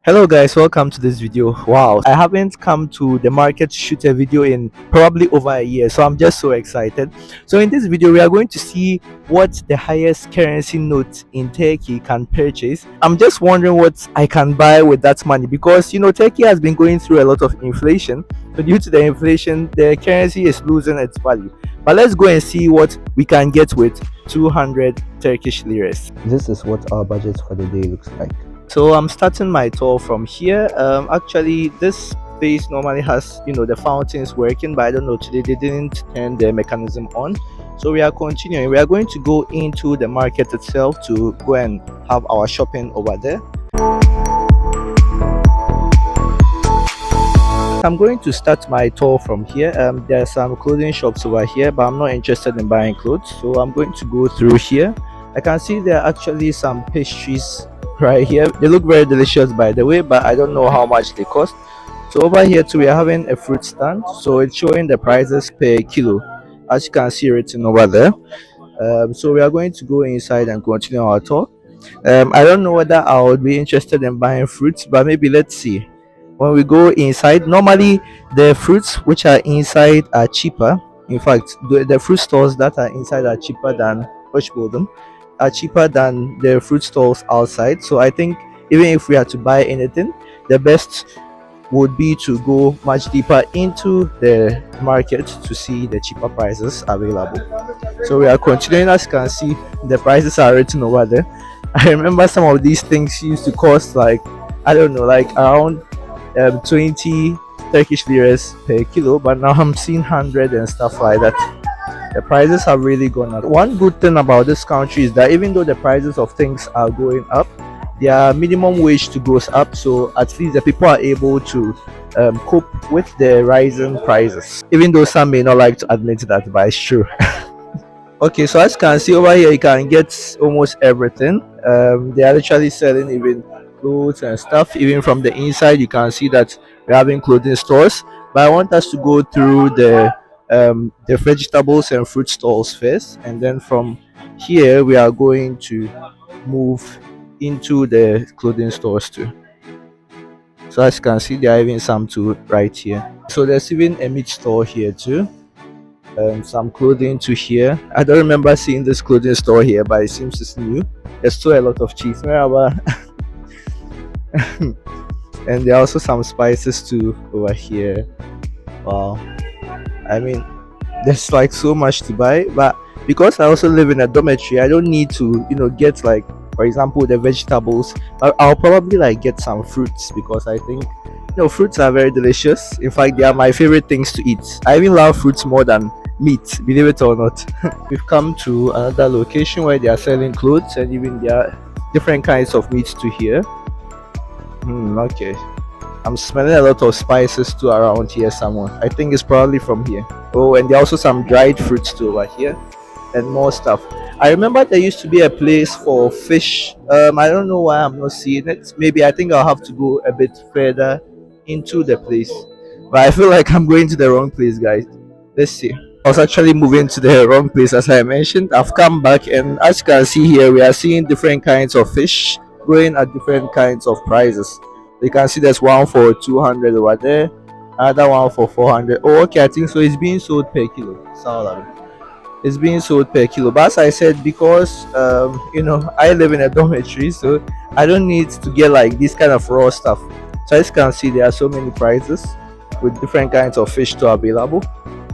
Hello guys, welcome to this video. Wow, I haven't come to the market to shoot a video in probably over a year, so I'm just so excited. So in this video we are going to see what the highest currency note in Turkey can purchase. I'm just wondering what I can buy with that money because Turkey has been going through a lot of inflation. So due to the inflation, the currency is losing its value. But let's go and see what we can get with 200 Turkish liras. This is what our budget for the day looks like. So I'm starting my tour from here. Actually, this place normally has the fountains working, but I don't know, today they didn't turn the mechanism on. So we are continuing. We are going to go into the market itself to go and have our shopping over there. I'm going to start my tour from here. There are some clothing shops over here, but I'm not interested in buying clothes, so I'm going to go through here. I can see there are actually some pastries right here. They look very delicious, by the way, but I don't know how much they cost. So over here too, we are having a fruit stand, so it's showing the prices per kilo, as you can see written over there. So we are going to go inside and continue our tour. I don't know whether I would be interested in buying fruits, but maybe let's see. When we go inside, normally the fruits which are inside are cheaper. In fact, the fruit stores that are inside are cheaper than them are cheaper than the fruit stores outside. So I think even if we had to buy anything, the best would be to go much deeper into the market to see the cheaper prices available. So we are continuing. As you can see, the prices are written over there. I remember some of these things used to cost like, I don't know, like around 20 Turkish liras per kilo, but now I'm seeing 100 and stuff like that. The prices have really gone up. One good thing about this country is that even though the prices of things are going up, their minimum wage to goes up, so at least the people are able to cope with the rising prices, even though some may not like to admit that, but it's true. Okay, so as you can see over here, you can get almost everything. They are literally selling even clothes and stuff. Even from the inside, you can see that we're having clothing stores. But I want us to go through the vegetables and fruit stalls first, and then from here we are going to move into the clothing stores too. So as you can see, there are even some too right here. So there's even a meat store here too. Some clothing to here. I don't remember seeing this clothing store here, but it seems it's new. There's still a lot of cheese. And there are also some spices too over here. Wow. I mean, there's like so much to buy, but because I also live in a dormitory, I don't need to, get like, for example, the vegetables. I'll probably like get some fruits because I think, fruits are very delicious. In fact, they are my favorite things to eat. I even love fruits more than meat, believe it or not. We've come to another location where they are selling clothes and even there are different kinds of meats to here. Okay. I'm smelling a lot of spices too around here somewhere. I think it's probably from here. Oh, and there are also some dried fruits too over here and more stuff. I remember there used to be a place for fish. I don't know why I'm not seeing it. Maybe I think I'll have to go a bit further into the place. But I feel like I'm going to the wrong place, guys. Let's see. I was actually moving to the wrong place as I mentioned. I've come back, and as you can see here, we are seeing different kinds of fish going at different kinds of prices. You can see there's one for 200 over there, another one for 400. Oh, okay, I think so. It's being sold per kilo. It's being sold per kilo. But as I said, because I live in a dormitory, so I don't need to get like this kind of raw stuff. So as you can see, there are so many prices with different kinds of fish to available.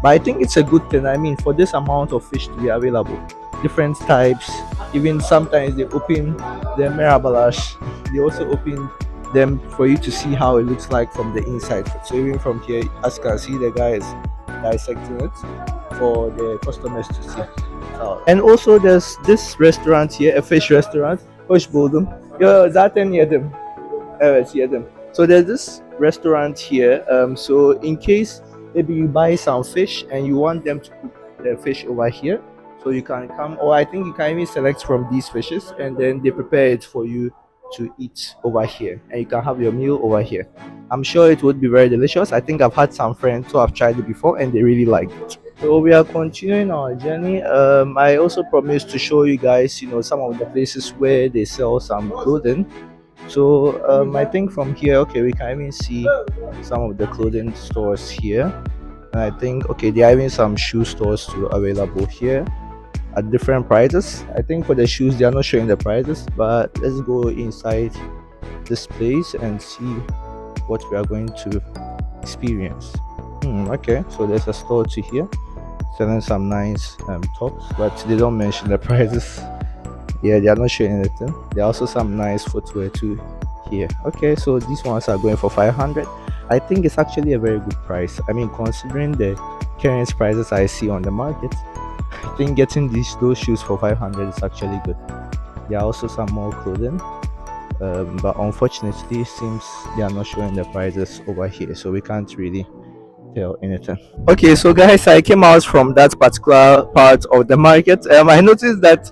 But I think it's a good thing. I mean, for this amount of fish to be available, different types. Even sometimes they open the mirabalash. They also open them for you to see how it looks like from the inside. So even from here, as you can see, the guy is dissecting it for the customers to see. And also there's this restaurant here, a fish restaurant. Hoş buldum. Yo, zaten yedim. Evet, yedim. So there's this restaurant here. So in case maybe you buy some fish and you want them to cook the fish over here, so you can come, or I think you can even select from these fishes and then they prepare it for you to eat over here, and you can have your meal over here. I'm sure it would be very delicious. I think I've had some friends who have tried it before and they really liked it. So we are continuing our journey. I also promised to show you guys some of the places where they sell some clothing. So I think from here, okay, we can even see some of the clothing stores here. And I think okay, there are even some shoe stores too available here at different prices. I think for the shoes they are not showing the prices, but let's go inside this place and see what we are going to experience. Okay, so there's a store to here selling some nice tops, but they don't mention the prices. Yeah, they are not showing anything. There are also some nice footwear too here. Okay, so these ones are going for 500. I think it's actually a very good price. I mean, considering the current prices I see on the market, I think getting those shoes for 500 is actually good. There are also some more clothing, but unfortunately, it seems they are not showing the prices over here, so we can't really tell anything. Okay, so guys, I came out from that particular part of the market. I noticed that,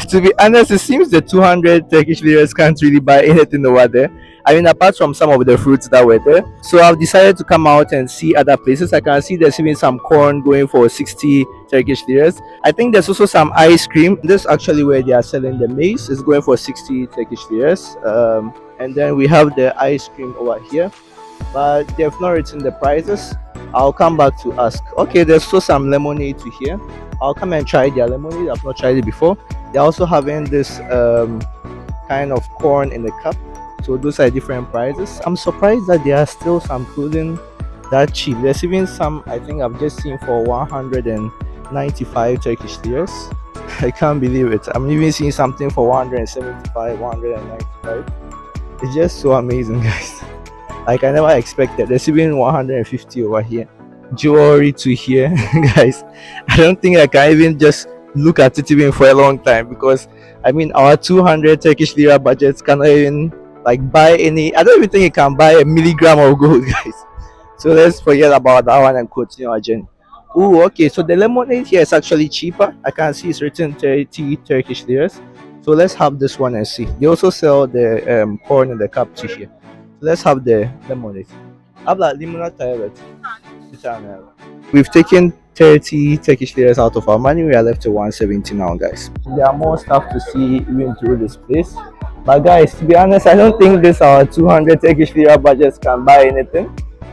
to be honest, it seems the 200 Turkish liras can't really buy anything over there. I mean, apart from some of the fruits that were there. So I've decided to come out and see other places. I can see there's even some corn going for 60 Turkish liras. I think there's also some ice cream. This is actually where they are selling the maize. It's going for 60 Turkish liras. And then we have the ice cream over here, but they've not written the prices. I'll come back to ask. Okay, there's still some lemonade to here. I'll come and try their lemonade. I've not tried it before. They're also having this kind of corn in the cup. So those are different prices. I'm surprised that there are still some clothing that cheap. There's even some I think I've just seen for 195 Turkish liras. I can't believe it. I'm even seeing something for 175, 195. It's just so amazing, guys. Like I never expected. There's even 150 over here. Jewelry to here, guys. I don't think I can even just look at it even for a long time, because I mean our 200 Turkish lira budgets cannot even like buy any. I don't even think it can buy a milligram of gold, guys. So let's forget about that one and continue our journey. Oh, okay. So the lemonade here is actually cheaper. I can see it's written 30 Turkish liras. So let's have this one and see. They also sell the corn in the cup to here. So let's have the lemonade. Abla limonata evet. Bir tane. We've taken 30 Turkish liras out of our money. We are left to 170 now, guys. There are more stuff to see even through this place. But guys, to be honest, I don't think this our 200 Turkish lira budgets can buy anything.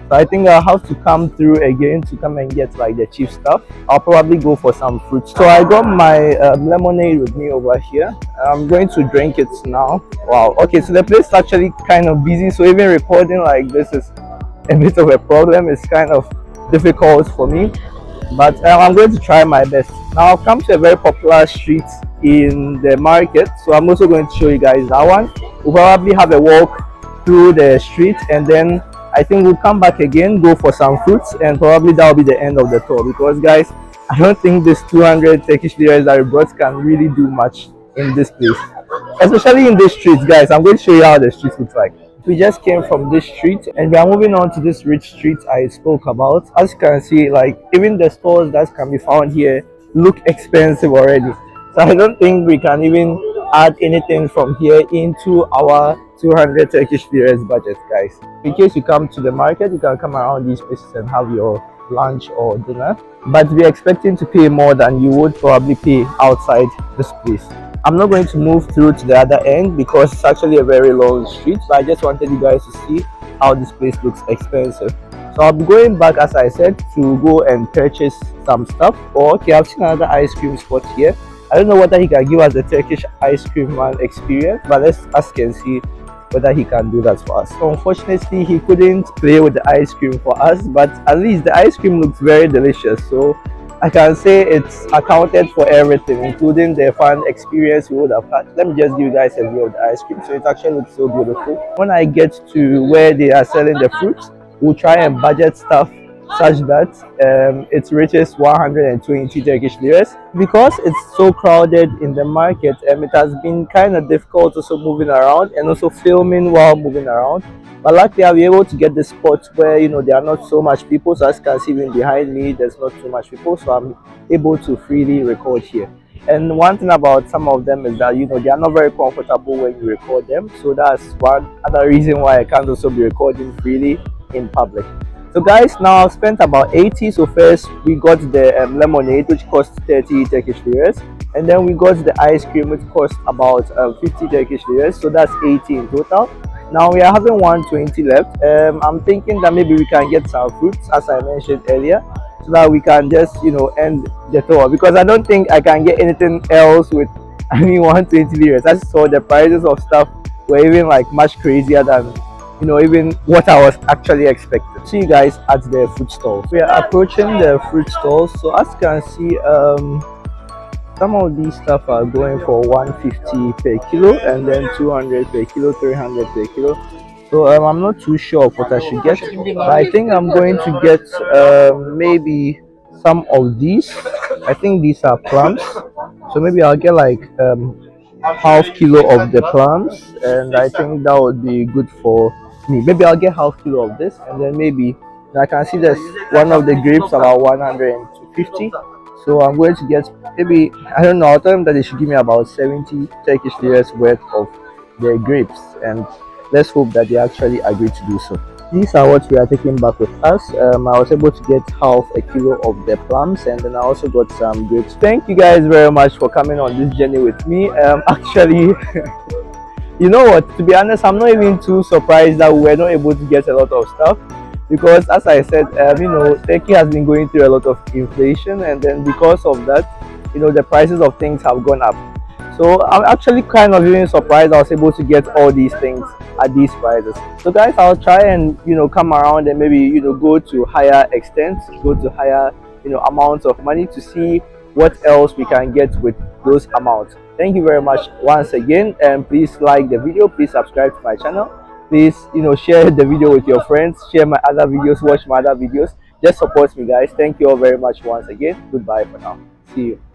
So I think I'll have to come through again to come and get like the cheap stuff. I'll probably go for some fruits. So I got my lemonade with me over here. I'm going to drink it now. Wow. Okay, so the place is actually kind of busy. So even recording like this is a bit of a problem. It's kind of difficult for me. But I'm going to try my best. Now I've come to a very popular street in the market. So I'm also going to show you guys that one. We'll probably have a walk through the street, and then I think we'll come back again, go for some fruits, and probably that will be the end of the tour, because guys, I don't think this 200 Turkish liras that we brought can really do much in this place, especially in the streets. Guys, I'm going to show you how the streets look like. We just came from this street and we are moving on to this rich street I spoke about. As you can see, like even the stores that can be found here look expensive already. So I don't think we can even add anything from here into our 200 Turkish liras budget, guys. In case you come to the market, you can come around these places and have your lunch or dinner, but we're expecting to pay more than you would probably pay outside this place. I'm not going to move through to the other end because it's actually a very long street, but I just wanted you guys to see how this place looks expensive. So I'll be going back, as I said, to go and purchase some stuff. Oh, okay, I've seen another ice cream spot here. I don't know whether he can give us the Turkish ice cream man experience, but let's ask and see whether he can do that for us. So unfortunately, he couldn't play with the ice cream for us, but at least the ice cream looks very delicious. So I can say it's accounted for everything, including the fun experience we would have had. Let me just give you guys a view of the ice cream. So it actually looks so beautiful. When I get to where they are selling the fruits, we'll try and budget stuff such that it reaches 120 Turkish liras. Because it's so crowded in the market, it has been kind of difficult also moving around and also filming while moving around. But luckily, I'll be able to get the spots where there are not so much people. So as you can see, even behind me, there's not too much people, so I'm able to freely record here. And one thing about some of them is that they are not very comfortable when you record them. So that's one other reason why I can't also be recording freely in public. So guys, now I've spent about 80. So first we got the lemonade, which cost 30 Turkish liras. And then we got the ice cream, which cost about 50 Turkish liras, so that's 80 in total. Now we are having 120 left. I'm thinking that maybe we can get some fruits, as I mentioned earlier, so that we can just end the tour, because I don't think I can get anything else with I mean 120 liras. I saw the prices of stuff were even like much crazier than even what I was actually expecting. See you guys at the fruit stall. We are approaching the fruit stall, so as you can see, some of these stuff are going for 150 per kilo, and then 200 per kilo, 300 per kilo. So I'm not too sure of what I should get, but I think I'm going to get maybe some of these. I think these are plums, so maybe I'll get like half kilo of the plums, and I think that would be good for me. Maybe I'll get half kilo of this, and then maybe I can see there's one of the grapes about 150. So I'm going to get maybe, I don't know, I'll tell them that they should give me about 70 Turkish liras worth of their grapes, and let's hope that they actually agree to do so. These are what we are taking back with us. I was able to get half a kilo of the plums, and then I also got some grapes. Thank you guys very much for coming on this journey with me. Actually, you know what? To be honest, I'm not even too surprised that we were not able to get a lot of stuff, because, as I said, Turkey has been going through a lot of inflation, and then because of that, the prices of things have gone up. So I'm actually kind of even surprised I was able to get all these things at these prices. So guys, I'll try and come around and maybe go to higher extents, go to higher amounts of money to see what else we can get with those amounts. Thank you very much once again, and please like the video, please subscribe to my channel, please share the video with your friends, share my other videos, watch my other videos. Just support me guys. Thank you all very much once again. Goodbye for now. See you.